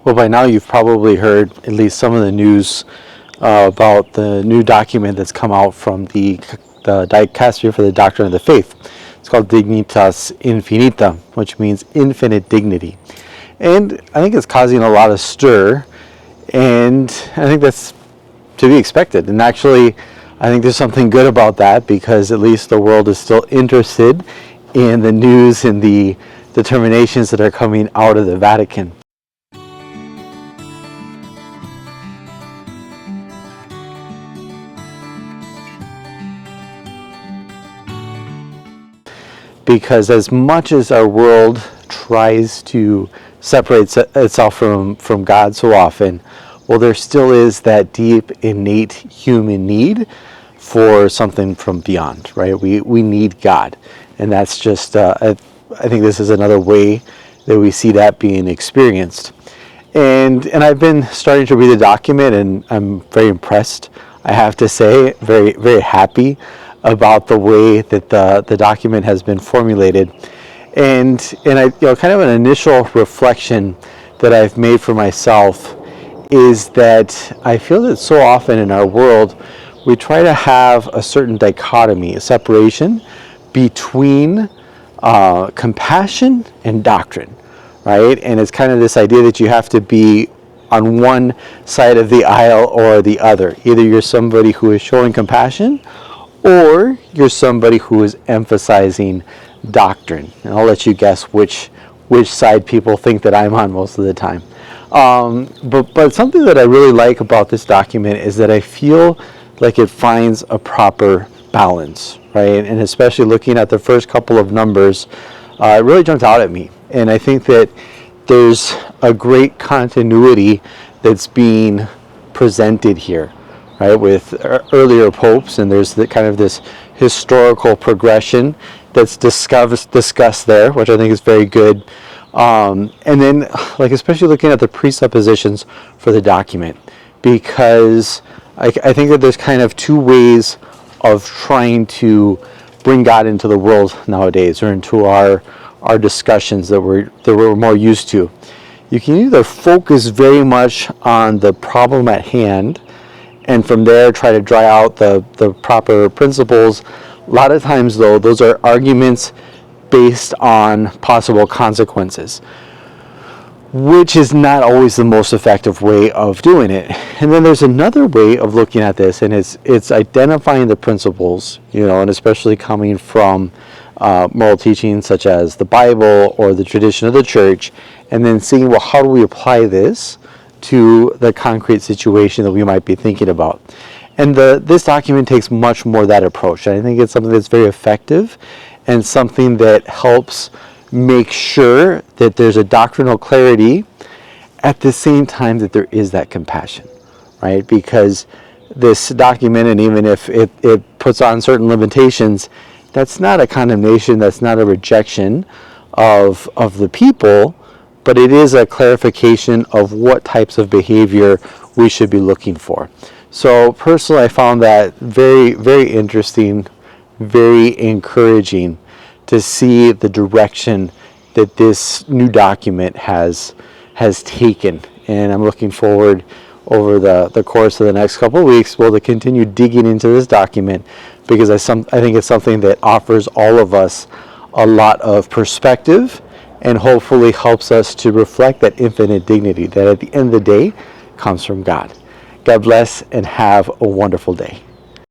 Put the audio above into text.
Well, by now you've probably heard at least some of the news about the new document that's come out from the dicastery for the Doctrine of the Faith. It's called Dignitas Infinita, which means infinite dignity. And I think it's causing a lot of stir, and I think that's to be expected. And actually, I think there's something good about that, because at least the world is still interested in the news and the determinations that are coming out of the Vatican. Because as much as our world tries to separate itself from God so often, well, there still is that deep, innate human need for something from beyond, right? We need God. And that's just, I think this is another way that we see that being experienced. And I've been starting to read the document, and I'm very impressed, I have to say, very, very happy about the way that the document has been formulated. And I, kind of an initial reflection that I've made for myself is that I feel that so often in our world, we try to have a certain dichotomy, a separation between compassion and doctrine, right? And it's kind of this idea that you have to be on one side of the aisle or the other. Either you're somebody who is showing compassion, or you're somebody who is emphasizing doctrine. And I'll let you guess which side people think that I'm on most of the time. But something that I really like about this document is that I feel like it finds a proper balance, right? And especially looking at the first couple of numbers, it really jumped out at me. And I think that there's a great continuity that's being presented here, right, with earlier popes, and there's kind of this historical progression that's discussed there, which I think is very good. And then, especially looking at the presuppositions for the document, because I think that there's kind of two ways of trying to bring God into the world nowadays, or into our discussions that we're more used to. You can either focus very much on the problem at hand, and from there try to draw out the proper principles. A lot of times, though, those are arguments based on possible consequences, which is not always the most effective way of doing it. And then there's another way of looking at this, and it's identifying the principles, and especially coming from moral teachings such as the Bible or the tradition of the church, and then seeing, well, how do we apply this to the concrete situation that we might be thinking about. And this document takes much more that approach. And I think it's something that's very effective, and something that helps make sure that there's a doctrinal clarity at the same time that there is that compassion, right? Because this document, and even if it puts on certain limitations, that's not a condemnation, that's not a rejection of the people, but it is a clarification of what types of behavior we should be looking for. So personally, I found that very, very interesting, very encouraging to see the direction that this new document has taken. And I'm looking forward over the course of the next couple of weeks, to continue digging into this document, because I think it's something that offers all of us a lot of perspective, and hopefully helps us to reflect that infinite dignity that at the end of the day comes from God. God bless, and have a wonderful day.